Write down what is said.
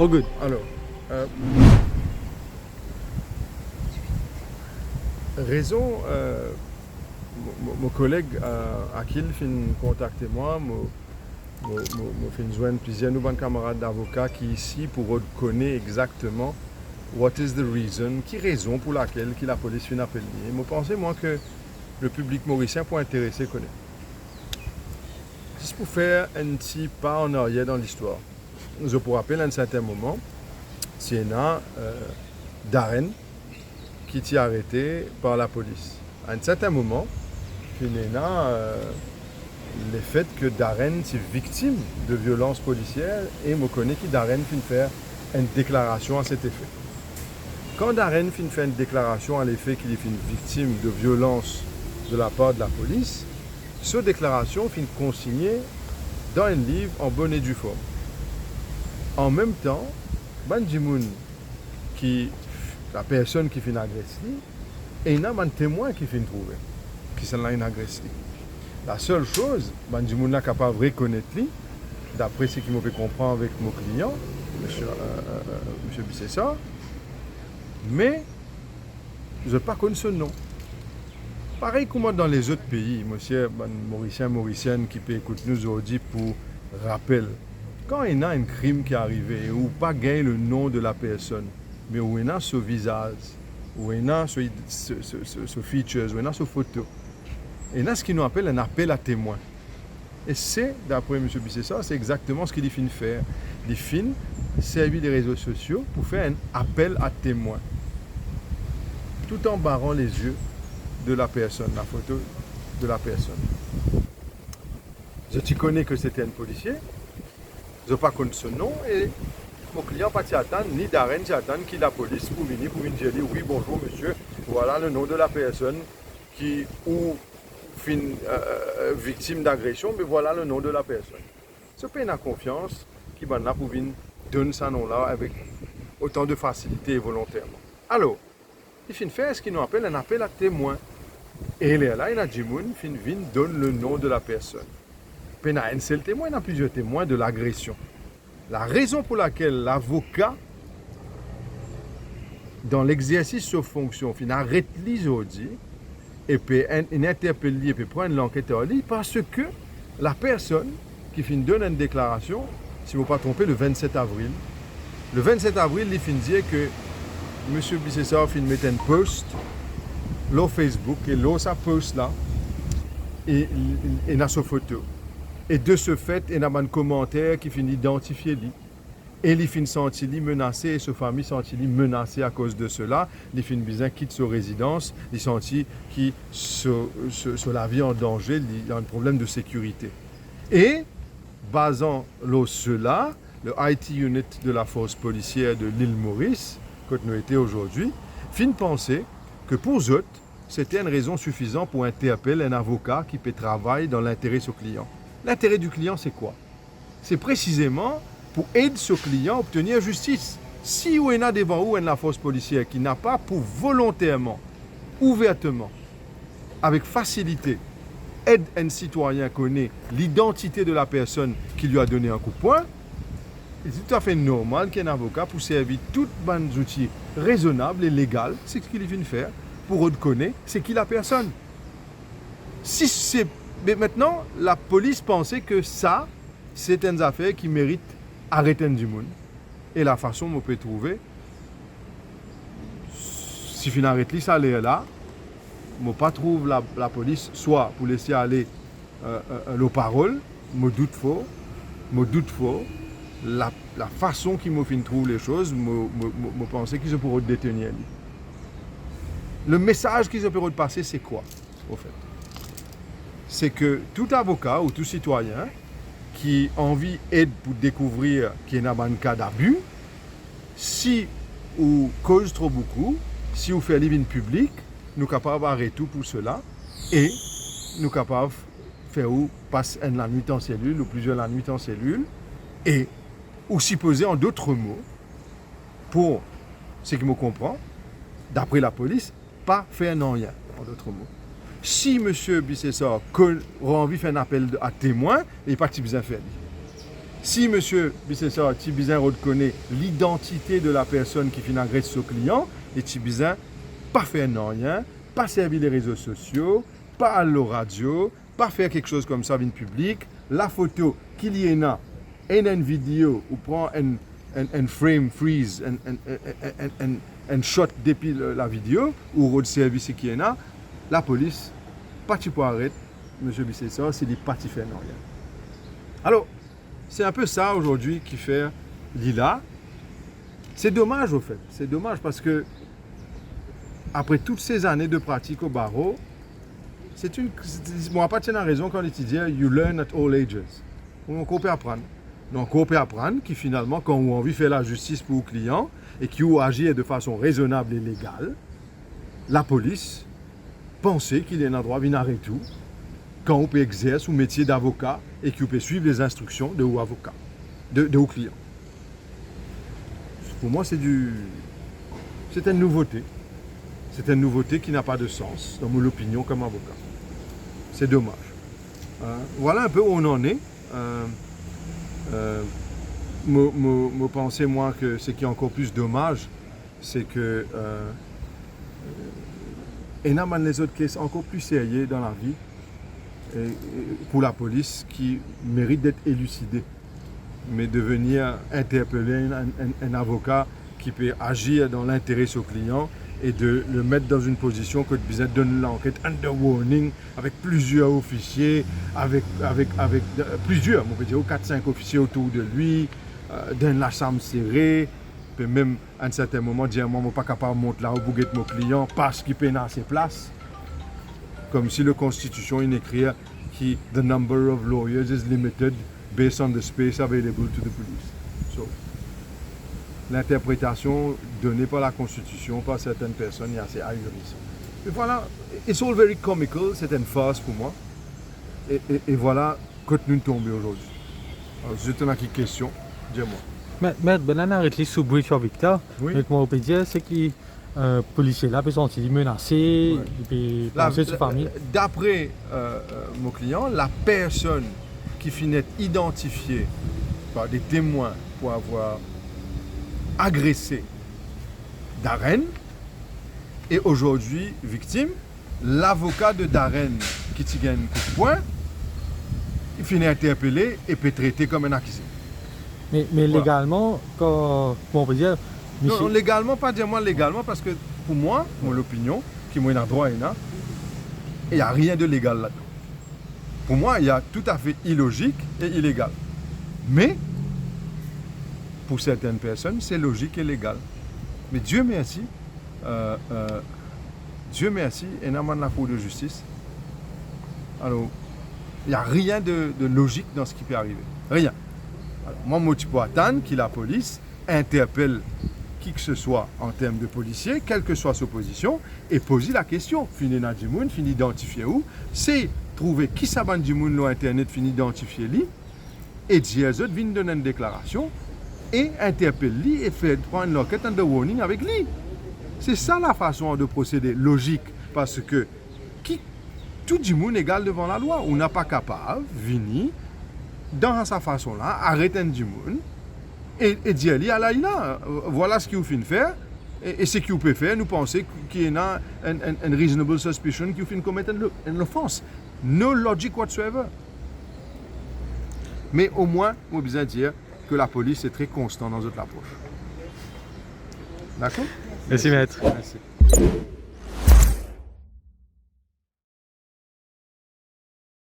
All good. Alors, raison, mon collègue Akil fin contacté moi, me fin joindre plusieurs nouveaux camarades d'avocats qui ici pour reconnaître exactement what is the reason, qui raison pour laquelle la police fin appelé. Je pense moi que le public mauricien pour intéresser connaît. Juste pour faire un petit pas en arrière dans l'histoire. Je vous rappelle à un certain moment, c'est Darren qui était arrêté par la police. À un certain moment, il y a le fait que Darren est victime de violences policières et je connais que Darren fin faire une déclaration à cet effet. Quand Darren fin fait une déclaration à l'effet qu'il est victime de violences de la part de la police, cette déclaration fin consignée dans un livre en bonne et due forme. En même temps, Banjimoun, la personne qui fait agressée, et il y a un témoin qui fait trouver, qui s'en a agressé. La seule chose, Banjimoun n'est capable de reconnaître, d'après ce qu'il m'a fait comprendre avec mon client, M. Bissessa, mais je n'ai pas connu ce nom. Pareil comme dans les autres pays, monsieur Mauricienne qui peut écouter nous aujourd'hui pour rappel. Quand il y a un crime qui est arrivé, ou pas gagner le nom de la personne, mais où il y a ce visage, où il y a ce features, où il y a ce photo, il y a ce qu'on appelle un appel à témoin. Et c'est, d'après M. Bissessa, c'est exactement ce qu'il finit faire. Il finit servir des réseaux sociaux pour faire un appel à témoin. Tout en barrant les yeux de la personne, la photo de la personne. Je te connais que c'était un policier, je n'ai pas connu son nom et mon client pas attendre, ni Darren attend qui la police pour venir dire oui bonjour monsieur, voilà le nom de la personne qui ou fin victime d'agression, mais voilà le nom de la personne. Ce pays a confiance qui va là pour venir donner ce nom-là avec autant de facilité et volontairement. Alors, il finit faire ce qu'on appelle un appel à témoin. Et là, il y a Jimoun qui donne le nom de la personne. Puis il y a un seul témoin, il y a plusieurs témoins de l'agression. La raison pour laquelle l'avocat, dans l'exercice de fonction, arrête aujourd'hui, et puis il interpelle, et puis prendre l'enquêteur, parce que la personne qui donne une déclaration, si je ne me trompe pas, le 27 avril. Le 27 avril, il dit que M. Bissessa met un post sur Facebook, et là, sa post là, et il a sa photo. Et de ce fait, il y a un commentaire qui finit d'identifier lui. Et il finit sentir menacé, et sa famille sentit menacée à cause de cela. Il finit bien quitte sa résidence, il sentit qu'il se la vie en danger, il y a un problème de sécurité. Et, basant cela, le IT unit de la force policière de l'île Maurice, que nous étions aujourd'hui, fin penser que pour eux, c'était une raison suffisante pour interpeller un avocat qui peut travailler dans l'intérêt de son client. L'intérêt du client, c'est quoi? C'est précisément pour aider ce client à obtenir justice. Si on a devant vous la force policière qui n'a pas pour volontairement, ouvertement, avec facilité, aide un citoyen à connaître l'identité de la personne qui lui a donné un coup de poing, c'est tout à fait normal qu'un avocat pour servir toutes les outils raisonnables et légaux, c'est ce qu'il vient de faire, pour reconnaître c'est qui la personne. Mais maintenant, la police pensait que ça, c'est une affaire qui mérite arrêter du monde. Et la façon qu'on peut trouver, si on arrête ça là, on ne pas trouve la police, soit pour laisser aller les paroles, me doute faux, la façon qu'ils me trouvent les choses, je pense qu'ils pourront détenir. Le message qu'ils peuvent passer, c'est quoi, au fait? C'est que tout avocat ou tout citoyen qui a envie d'aide pour découvrir qu'il y a un cas d'abus, si on cause trop beaucoup, si on fait living public, nous sommes capables d'arrêter tout pour cela et nous sommes capables de faire passer la nuit en cellule ou plusieurs la nuit en cellule et ou supposer en d'autres mots, pour ce qui me comprend, d'après la police, pas faire non rien, en d'autres mots. Si M. Bissessa a envie de faire un appel à témoin, il n'est pas besoin de faire. Si monsieur Bissessor, Tibizin reconnaît l'identité de la personne qui finit agresser son client, et Tibizin pas faire non rien, pas servir les réseaux sociaux, pas aller aux radio, pas faire quelque chose comme ça en public, la photo qu'il y en a, une vidéo ou prend un frame freeze, un shot depuis la vidéo ou road service qui y en a, la police pas tu peux arrêter monsieur Bissessor, c'est des partis faire non rien. Alors c'est un peu ça aujourd'hui qui fait Lila. C'est dommage au fait, c'est dommage parce que après toutes ces années de pratique au barreau, moi, pas tiens la raison quand il dit you learn at all ages. On peut apprendre. Donc, on peut apprendre qui finalement, quand on a envie de faire la justice pour le client et qui agit de façon raisonnable et légale, la police pensait qu'il y a un endroit où il arrête tout quand on peut exercer un métier d'avocat et qu'on peut suivre les instructions de haut avocat, de haut client. Pour moi, c'est une nouveauté. C'est une nouveauté qui n'a pas de sens dans mon opinion comme avocat. C'est dommage. Voilà un peu où on en est. Me penser moi que ce qui est encore plus dommage, c'est que et n'a les autres cases encore plus sérieux dans la vie et pour la police qui mérite d'être élucidée, mais de venir interpeller un avocat qui peut agir dans l'intérêt de son client et de le mettre dans une position que vous donne l'enquête under warning avec plusieurs officiers, avec plusieurs, on peut dire 4-5 officiers autour de lui, dans la chambre serrée, peut même à un certain moment dire moi je ne suis pas capable de monter là où vous êtes mon client parce qu'il peut dans ses places. Comme si la Constitution il écrit que the number of lawyers is limited based on the space available to the police. So, l'interprétation donnée par la Constitution par certaines personnes est assez ahurissante. Et voilà, it's all very comical, c'est une farce pour moi. Et voilà, quand nous tombons aujourd'hui. Alors, je te donne une question, dis-moi. Mais ben on arrête les sous-bruits sur Victor. Oui. Mais comment on peut dire, c'est que policier là peut se sentir menacé, Ouais. et puis penser sur famille. D'après mon client, la personne qui finit identifiée par des témoins pour avoir agressé Darren est aujourd'hui victime. L'avocat de Darren qui tient un coup de poing, il finit interpellé et peut être traité comme un accusé. Mais Voilà. légalement, comment on peut dire, Non, légalement, pas dire moi légalement, parce que pour moi, mon opinion, qui moi dans droit, il n'y a rien de légal là-dedans. Pour moi, il y a tout à fait illogique et illégal. Mais, pour certaines personnes, c'est logique et légal. Mais Dieu merci, et n'a pas de la Cour de justice. Alors, il n'y a rien de logique dans ce qui peut arriver. Rien. Alors, moi, je peux attendre que la police interpelle qui que ce soit en termes de policier, quelle que soit sa position, et poser la question. Fini dans du monde, fini identifier où, c'est trouver qui s'abonne du monde sur Internet, fini identifier lui, et dire aux autres, viennent donner une déclaration, et interpeller lui, et faire prendre l'enquête under warning avec lui. C'est ça la façon de procéder logique, parce que tout le monde est égal devant la loi. On n'est pas capable de venir dans sa façon-là, arrêter du monde et dire il a, voilà ce qu'il faut faire et ce qu'il peut faire. Nous pensons qu'il y a une reasonable suspicion qu'il faut commettre une offense. No logic whatsoever. Mais au moins, on a besoin de dire que la police est très constante dans notre approche. D'accord? Merci maître. Merci.